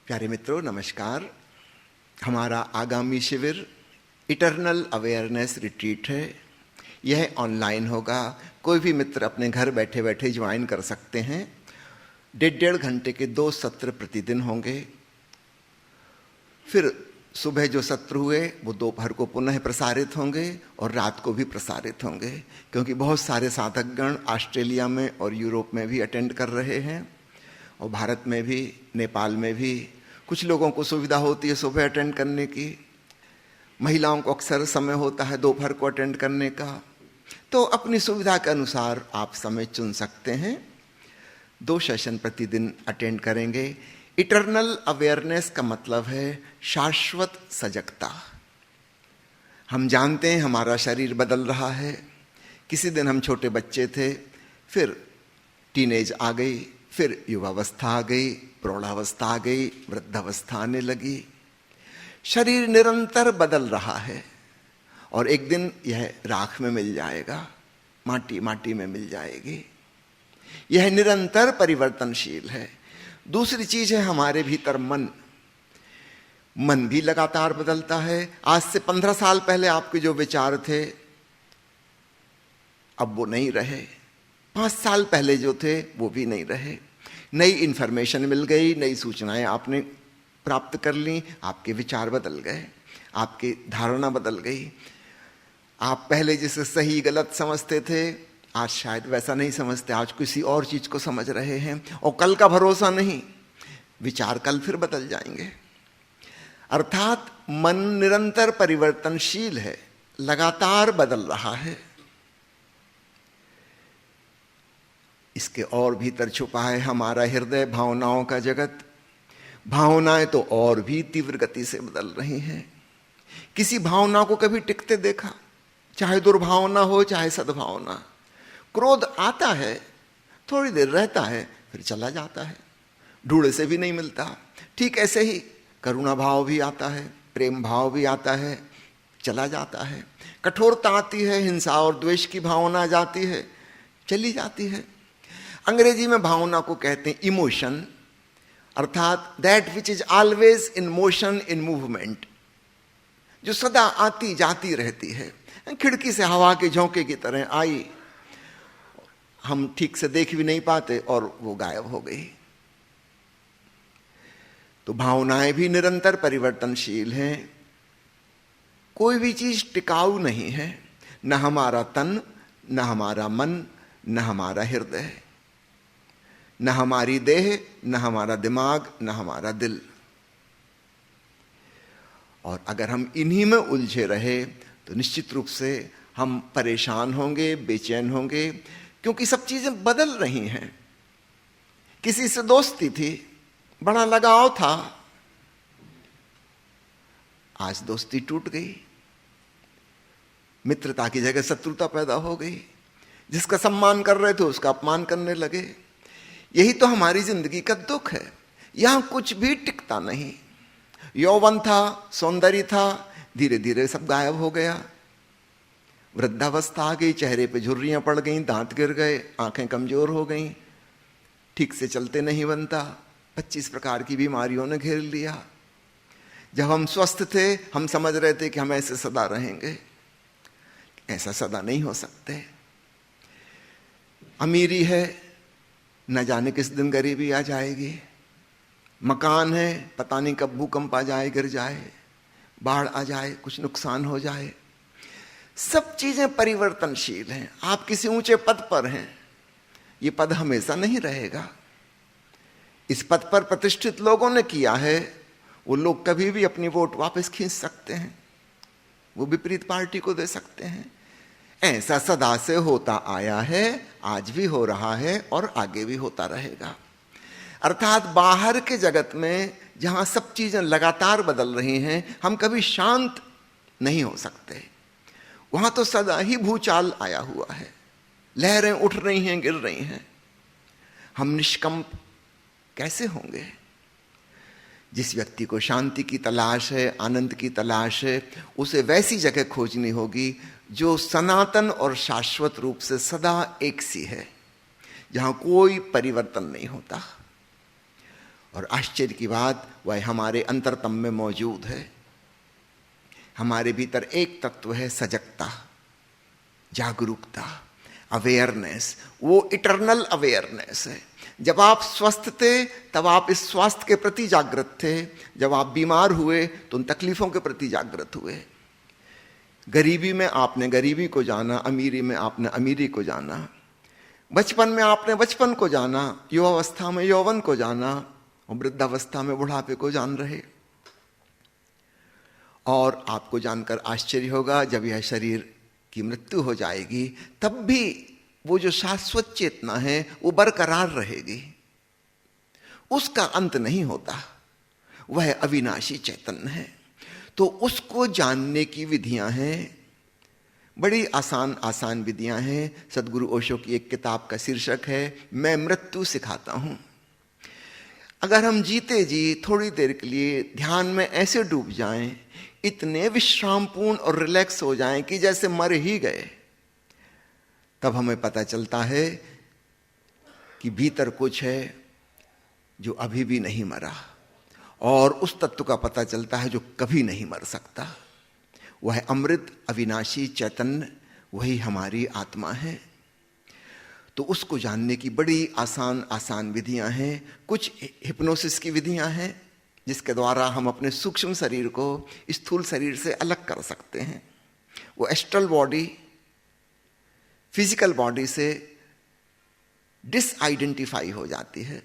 प्यारे मित्रों नमस्कार। हमारा आगामी शिविर इटर्नल अवेयरनेस रिट्रीट है। यह ऑनलाइन होगा। कोई भी मित्र अपने घर बैठे बैठे ज्वाइन कर सकते हैं। 1.5 घंटे के 2 सत्र प्रतिदिन होंगे। फिर सुबह जो सत्र हुए वो दोपहर को पुनः प्रसारित होंगे और रात को भी प्रसारित होंगे, क्योंकि बहुत सारे साधकगण ऑस्ट्रेलिया में और यूरोप में भी अटेंड कर रहे हैं और भारत में भी, नेपाल में भी। कुछ लोगों को सुविधा होती है सुबह अटेंड करने की, महिलाओं को अक्सर समय होता है दोपहर को अटेंड करने का। तो अपनी सुविधा के अनुसार आप समय चुन सकते हैं। 2 सेशन प्रतिदिन अटेंड करेंगे। इटर्नल अवेयरनेस का मतलब है शाश्वत सजगता। हम जानते हैं हमारा शरीर बदल रहा है। किसी दिन हम छोटे बच्चे थे, फिर टीनेज आ गई, फिर युवावस्था आ गई, प्रौढ़ावस्था आ गई, वृद्धावस्था आने लगी। शरीर निरंतर बदल रहा है और एक दिन यह राख में मिल जाएगा, माटी में मिल जाएगी। यह निरंतर परिवर्तनशील है। दूसरी चीज है हमारे भीतर मन भी लगातार बदलता है। आज से 15 साल पहले आपके जो विचार थे अब वो नहीं रहे। 5 साल पहले जो थे वो भी नहीं रहे। नई इंफॉर्मेशन मिल गई, नई सूचनाएं आपने प्राप्त कर ली, आपके विचार बदल गए, आपकी धारणा बदल गई। आप पहले जिसे सही गलत समझते थे आज शायद वैसा नहीं समझते, आज किसी और चीज को समझ रहे हैं। और कल का भरोसा नहीं, विचार कल फिर बदल जाएंगे। अर्थात मन निरंतर परिवर्तनशील है, लगातार बदल रहा है। इसके और भीतर छुपा है हमारा हृदय, भावनाओं का जगत। भावनाएं तो और भी तीव्र गति से बदल रही हैं। किसी भावना को कभी टिकते देखा? चाहे दुर्भावना हो चाहे सद्भावना। क्रोध आता है, थोड़ी देर रहता है, फिर चला जाता है, ढूंढे से भी नहीं मिलता। ठीक ऐसे ही करुणा भाव भी आता है, प्रेम भाव भी आता है, चला जाता है। कठोरता आती है, हिंसा और द्वेष की भावना आ जाती है, चली जाती है। अंग्रेजी में भावना को कहते हैं इमोशन, अर्थात that which is always in motion, in movement, जो सदा आती जाती रहती है। खिड़की से हवा के झोंके की तरह आई, हम ठीक से देख भी नहीं पाते और वो गायब हो गई। तो भावनाएं भी निरंतर परिवर्तनशील हैं। कोई भी चीज टिकाऊ नहीं है, न हमारा तन, न हमारा मन, न हमारा हृदय, न हमारी देह, न हमारा दिमाग, न हमारा दिल। और अगर हम इन्हीं में उलझे रहे तो निश्चित रूप से हम परेशान होंगे, बेचैन होंगे, क्योंकि सब चीजें बदल रही हैं। किसी से दोस्ती थी, बड़ा लगाव था, आज दोस्ती टूट गई, मित्रता की जगह शत्रुता पैदा हो गई। जिसका सम्मान कर रहे थे उसका अपमान करने लगे। यही तो हमारी जिंदगी का दुख है। यहां कुछ भी टिकता नहीं। यौवन था, सौंदर्य था, धीरे धीरे सब गायब हो गया। वृद्धावस्था आ गई, चेहरे पे झुर्रियां पड़ गईं, दांत गिर गए, आंखें कमजोर हो गईं, ठीक से चलते नहीं बनता, 25 प्रकार की बीमारियों ने घेर लिया। जब हम स्वस्थ थे हम समझ रहे थे कि हम ऐसे सदा रहेंगे। ऐसा सदा नहीं हो सकते। अमीरी है, न जाने किस दिन गरीबी आ जाएगी। मकान है, पता नहीं कब भूकंप आ जाए, गिर जाए, बाढ़ आ जाए, कुछ नुकसान हो जाए। सब चीजें परिवर्तनशील हैं। आप किसी ऊंचे पद पर हैं, ये पद हमेशा नहीं रहेगा। इस पद पर प्रतिष्ठित लोगों ने किया है, वो लोग कभी भी अपनी वोट वापस खींच सकते हैं, वो विपरीत पार्टी को दे सकते हैं। ऐसा सदा से होता आया है, आज भी हो रहा है और आगे भी होता रहेगा। अर्थात बाहर के जगत में जहां सब चीजें लगातार बदल रही हैं, हम कभी शांत नहीं हो सकते। वहां तो सदा ही भूचाल आया हुआ है, लहरें उठ रही हैं, गिर रही हैं। हम निष्कंप कैसे होंगे? जिस व्यक्ति को शांति की तलाश है, आनंद की तलाश है, उसे वैसी जगह खोजनी होगी जो सनातन और शाश्वत रूप से सदा एक सी है, जहां कोई परिवर्तन नहीं होता। और आश्चर्य की बात वह हमारे अंतरतम में मौजूद है। हमारे भीतर एक तत्व है, सजगता, जागरूकता, अवेयरनेस। वो इटर्नल अवेयरनेस है। जब आप स्वस्थ थे तब आप इस स्वास्थ्य के प्रति जागृत थे, जब आप बीमार हुए तो उन तकलीफों के प्रति जागृत हुए। गरीबी में आपने गरीबी को जाना, अमीरी में आपने अमीरी को जाना, बचपन में आपने बचपन को जाना, युवावस्था में यौवन को जाना, और वृद्धावस्था में बुढ़ापे को जान रहे। और आपको जानकर आश्चर्य होगा, जब यह शरीर की मृत्यु हो जाएगी तब भी वो जो शाश्वत चेतना है वो बरकरार रहेगी, उसका अंत नहीं होता, वह अविनाशी चैतन्य है। तो उसको जानने की विधियां हैं, बड़ी आसान आसान विधियां हैं। सदगुरु ओशो की एक किताब का शीर्षक है, मैं मृत्यु सिखाता हूं। अगर हम जीते जी थोड़ी देर के लिए ध्यान में ऐसे डूब जाएं, इतने विश्रामपूर्ण और रिलैक्स हो जाएं कि जैसे मर ही गए, तब हमें पता चलता है कि भीतर कुछ है जो अभी भी नहीं मरा, और उस तत्व का पता चलता है जो कभी नहीं मर सकता। वह अमृत अविनाशी चैतन्य, वही हमारी आत्मा है। तो उसको जानने की बड़ी आसान आसान विधियां हैं। कुछ हिप्नोसिस की विधियां हैं जिसके द्वारा हम अपने सूक्ष्म शरीर को स्थूल शरीर से अलग कर सकते हैं। वो एस्ट्रल बॉडी फिजिकल बॉडी से डिसआइडेंटिफाई हो जाती है।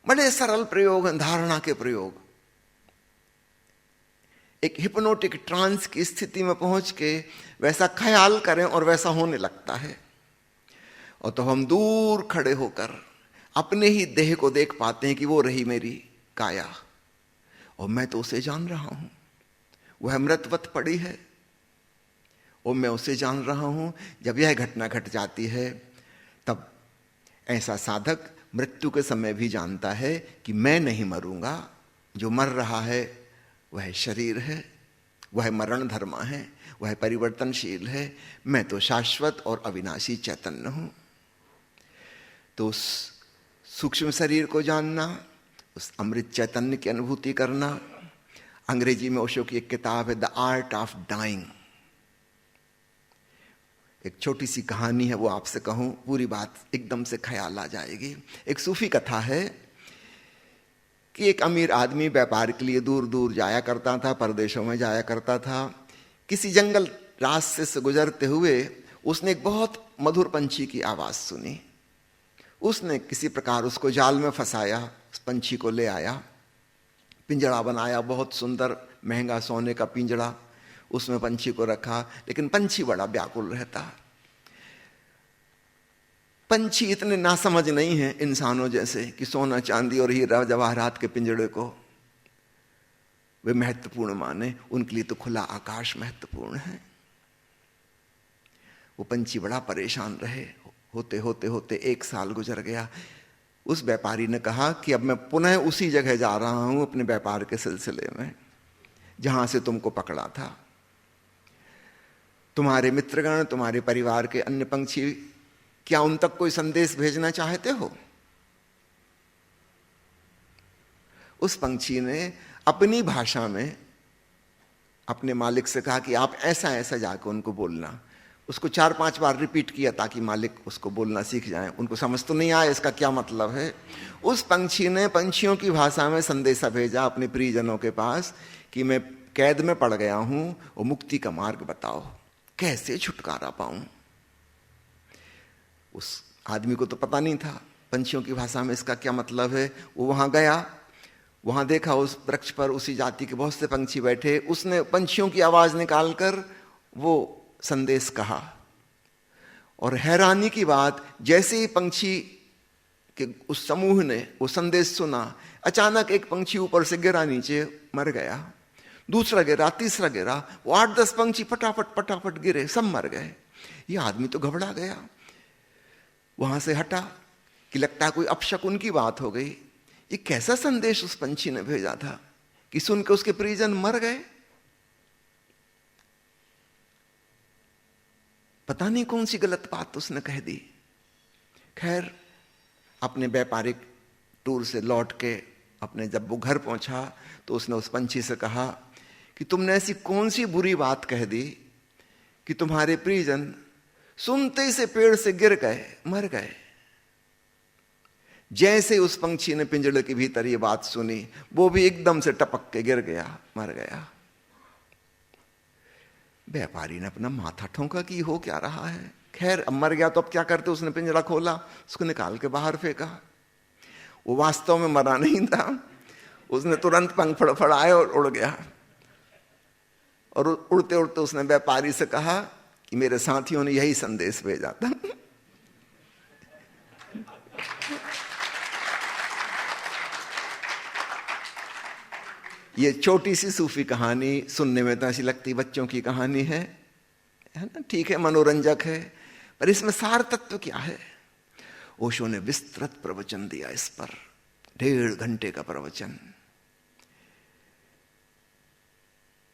बड़े सरल प्रयोग हैं, धारणा के प्रयोग। एक हिप्नोटिक ट्रांस की स्थिति में पहुंच के वैसा ख्याल करें और वैसा होने लगता है, और तो हम दूर खड़े होकर अपने ही देह को देख पाते हैं कि वो रही मेरी काया, और मैं तो उसे जान रहा हूं, वह मृतवत पड़ी है और मैं उसे जान रहा हूं। जब यह घटना घट जाती है तब ऐसा साधक मृत्यु के समय भी जानता है कि मैं नहीं मरूंगा, जो मर रहा है वह शरीर है, वह मरण धर्मा है, वह परिवर्तनशील है, मैं तो शाश्वत और अविनाशी चैतन्य हूं। तो उस सूक्ष्म शरीर को जानना, उस अमृत चैतन्य की अनुभूति करना। अंग्रेजी में ओशो की एक किताब है, द आर्ट ऑफ डाइंग। एक छोटी सी कहानी है, वो आपसे कहूं, पूरी बात एकदम से ख्याल आ जाएगी। एक सूफी कथा है कि एक अमीर आदमी व्यापार के लिए दूर दूर जाया करता था, परदेशों में जाया करता था। किसी जंगल रास्ते से गुजरते हुए उसने एक बहुत मधुर पंछी की आवाज सुनी। उसने किसी प्रकार उसको जाल में फंसाया, उस पंछी को ले आया, पिंजड़ा बनाया, बहुत सुंदर महंगा सोने का पिंजड़ा, उसमें पंछी को रखा। लेकिन पंछी बड़ा व्याकुल रहता। पंछी इतने नासमझ नहीं हैं इंसानों जैसे कि सोना चांदी और हीरा जवाहरात के पिंजड़े को वे महत्वपूर्ण माने। उनके लिए तो खुला आकाश महत्वपूर्ण है। वो पंछी बड़ा परेशान रहे। होते होते होते 1 साल गुजर गया। उस व्यापारी ने कहा कि अब मैं पुनः उसी जगह जा रहा हूं अपने व्यापार के सिलसिले में जहां से तुमको पकड़ा था। तुम्हारे मित्रगण, तुम्हारे परिवार के अन्य पंछी, क्या उन तक कोई संदेश भेजना चाहते हो? उस पंछी ने अपनी भाषा में अपने मालिक से कहा कि आप ऐसा ऐसा जाकर उनको बोलना। उसको 4-5 बार रिपीट किया ताकि मालिक उसको बोलना सीख जाए। उनको समझ तो नहीं आया इसका क्या मतलब है। उस पंछी ने पंछियों की भाषा में संदेशा भेजा अपने प्रियजनों के पास कि मैं कैद में पड़ गया हूं और मुक्ति का मार्ग बताओ, कैसे छुटकारा पाऊं। उस आदमी को तो पता नहीं था पंछियों की भाषा में इसका क्या मतलब है। वो वहां गया, वहां देखा उस वृक्ष पर उसी जाति के बहुत से पंछी बैठे। उसने पंछियों की आवाज निकालकर वो संदेश कहा, और हैरानी की बात, जैसे ही पंछी के उस समूह ने वो संदेश सुना, अचानक एक पंछी ऊपर से गिरा, नीचे मर गया। दूसरा गिरा, तीसरा गिरा, वो 8-10 पंछी फटाफट फटाफट गिरे, सब मर गए। ये आदमी तो घबरा गया, वहां से हटा कि लगता है कोई अपशकुन की बात हो गई। ये कैसा संदेश उस पंछी ने भेजा था कि सुन के उसके परिजन मर गए। पता नहीं कौन सी गलत बात उसने कह दी। खैर, अपने व्यापारिक टूर से लौट के अपने जब वो घर पहुंचा तो उसने उस पंछी से कहा कि तुमने ऐसी कौन सी बुरी बात कह दी कि तुम्हारे प्रियजन सुनते ही से पेड़ से गिर गए, मर गए। जैसे उस पंछी ने पिंजड़े के भीतर ये बात सुनी, वो भी एकदम से टपक के गिर गया, मर गया। व्यापारी ने अपना माथा ठोंका कि हो क्या रहा है। खैर अब मर गया तो अब क्या करते, उसने पिंजरा खोला, उसको निकाल के बाहर फेंका। वो वास्तव में मरा नहीं था, उसने तुरंत पंख फड़फड़ाए और उड़ गया। और उड़ते उड़ते उसने व्यापारी से कहा कि मेरे साथियों ने यही संदेश भेजा था। ये छोटी सी सूफी कहानी सुनने में तो ऐसी लगती बच्चों की कहानी है ना, ठीक है, मनोरंजक है, पर इसमें सार तत्व क्या है? ओशो ने विस्तृत प्रवचन दिया इस पर, 1.5 घंटे का प्रवचन।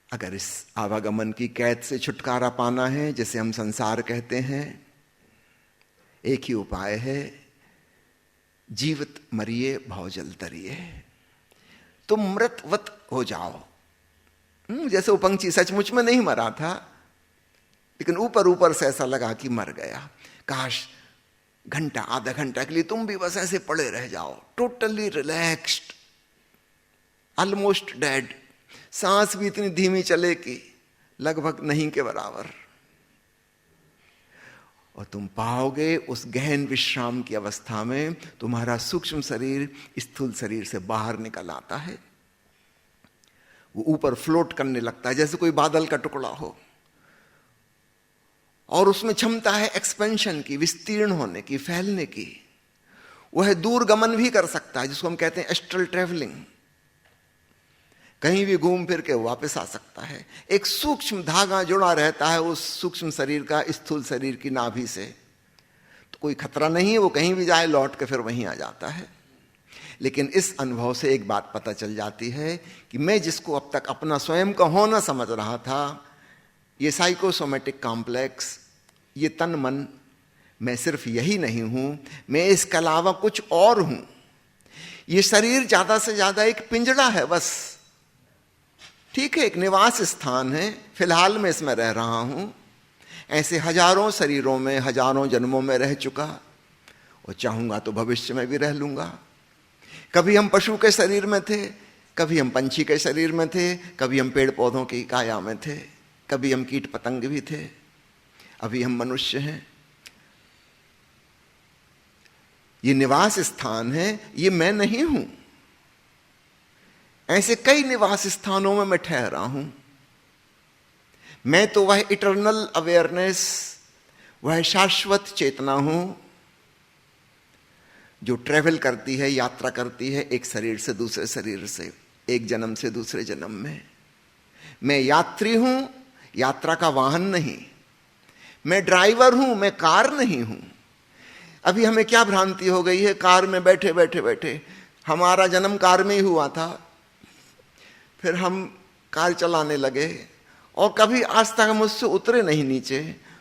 अगर इस आवागमन की कैद से छुटकारा पाना है, जिसे हम संसार कहते हैं, एक ही उपाय है, जीवित मरिए भवजल तरिए। तुम मृतवत हो जाओ। जैसे वो पंछी सचमुच में नहीं मरा था, लेकिन ऊपर ऊपर से ऐसा लगा कि मर गया। काश घंटा आधा घंटा के लिए तुम भी बस ऐसे पड़े रह जाओ, टोटली रिलैक्स्ड, ऑलमोस्ट डेड। सांस भी इतनी धीमी चले कि लगभग नहीं के बराबर। और तुम पाओगे उस गहन विश्राम की अवस्था में तुम्हारा सूक्ष्म शरीर स्थूल शरीर से बाहर निकल आता है। वो ऊपर फ्लोट करने लगता है जैसे कोई बादल का टुकड़ा हो, और उसमें क्षमता है एक्सपेंशन की, विस्तीर्ण होने की, फैलने की। वह दूर गमन भी कर सकता है, जिसको हम कहते हैं एस्ट्रल ट्रैवलिंग। कहीं भी घूम फिर के वापस आ सकता है। एक सूक्ष्म धागा जुड़ा रहता है उस सूक्ष्म शरीर का स्थूल शरीर की नाभि से, तो कोई खतरा नहीं है, वो कहीं भी जाए लौट के फिर वहीं आ जाता है। लेकिन इस अनुभव से एक बात पता चल जाती है कि मैं जिसको अब तक अपना स्वयं का होना समझ रहा था, ये साइकोसोमेटिक कॉम्प्लेक्स, ये तन मन, मैं सिर्फ यही नहीं हूं, मैं इसके अलावा कुछ और हूं। ये शरीर ज्यादा से ज्यादा एक पिंजड़ा है बस, ठीक है, एक निवास स्थान है, फिलहाल मैं इसमें रह रहा हूं। ऐसे हजारों शरीरों में, हजारों जन्मों में रह चुका, और चाहूंगा तो भविष्य में भी रह लूंगा। कभी हम पशु के शरीर में थे, कभी हम पंछी के शरीर में थे, कभी हम पेड़ पौधों की काया में थे, कभी हम कीट पतंग भी थे, अभी हम मनुष्य हैं। ये निवास स्थान है, ये मैं नहीं हूं। ऐसे कई निवास स्थानों में मैं ठहरा हूं। मैं तो वह इटर्नल अवेयरनेस, वह शाश्वत चेतना हूं जो ट्रेवल करती है, यात्रा करती है एक शरीर से दूसरे शरीर से, एक जन्म से दूसरे जन्म में। मैं यात्री हूं, यात्रा का वाहन नहीं। मैं ड्राइवर हूं, मैं कार नहीं हूं। अभी हमें क्या भ्रांति हो गई है, कार में बैठे बैठे बैठे, हमारा जन्म कार में ही हुआ था, फिर हम कार चलाने लगे और कभी आज तक हम उससे उतरे नहीं नीचे।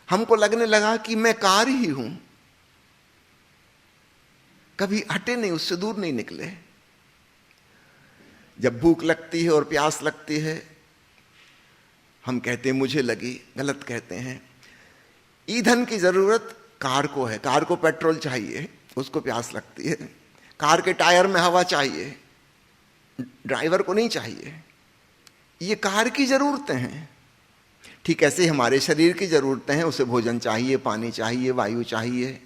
हमको लगने लगा कि मैं कार ही हूं, कभी हटे नहीं, उससे दूर नहीं निकले। जब भूख लगती है और प्यास लगती है, हम कहते हैं मुझे लगी, गलत कहते हैं। ईंधन की जरूरत कार को है, कार को पेट्रोल चाहिए, उसको प्यास लगती है। कार के टायर में हवा चाहिए, ड्राइवर को नहीं चाहिए। ये कार की जरूरतें हैं। ठीक ऐसे हमारे शरीर की जरूरतें हैं, उसे भोजन चाहिए, पानी चाहिए, वायु चाहिए।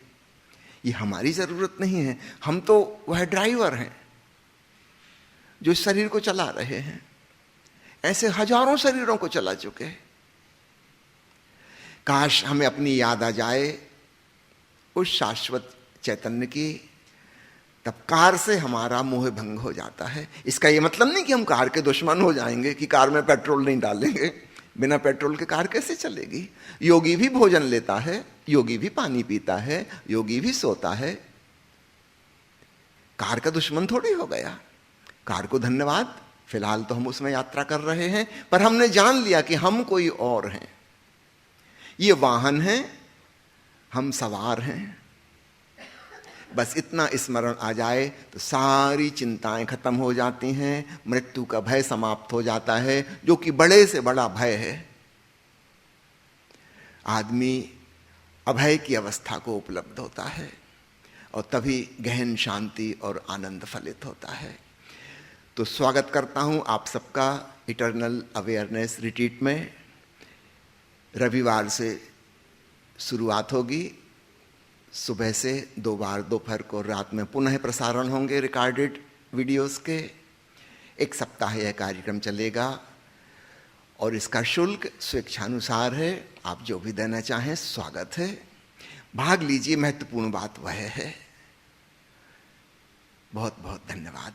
ये हमारी जरूरत नहीं है, हम तो वह ड्राइवर हैं जो शरीर को चला रहे हैं। ऐसे हजारों शरीरों को चला चुके। काश हमें अपनी याद आ जाए उस शाश्वत चैतन्य की, तब कार से हमारा मोह भंग हो जाता है। इसका यह मतलब नहीं कि हम कार के दुश्मन हो जाएंगे, कि कार में पेट्रोल नहीं डालेंगे। बिना पेट्रोल के कार कैसे चलेगी? योगी भी भोजन लेता है, योगी भी पानी पीता है, योगी भी सोता है। कार का दुश्मन थोड़ी हो गया। कार को धन्यवाद, फिलहाल तो हम उसमें यात्रा कर रहे हैं, पर हमने जान लिया कि हम कोई और हैं। ये वाहन है, हम सवार हैं। बस इतना स्मरण आ जाए तो सारी चिंताएं खत्म हो जाती हैं, मृत्यु का भय समाप्त हो जाता है, जो कि बड़े से बड़ा भय है। आदमी अभय की अवस्था को उपलब्ध होता है और तभी गहन शांति और आनंद फलित होता है। तो स्वागत करता हूं आप सबका इटर्नल अवेयरनेस रिट्रीट में। रविवार से शुरुआत होगी, सुबह से 2 बार दोपहर को, रात में पुनः प्रसारण होंगे रिकॉर्डेड वीडियोस के। 1 सप्ताह यह कार्यक्रम चलेगा और इसका शुल्क स्वेच्छानुसार है। आप जो भी देना चाहें स्वागत है, भाग लीजिए। महत्वपूर्ण बात वह है। बहुत बहुत धन्यवाद।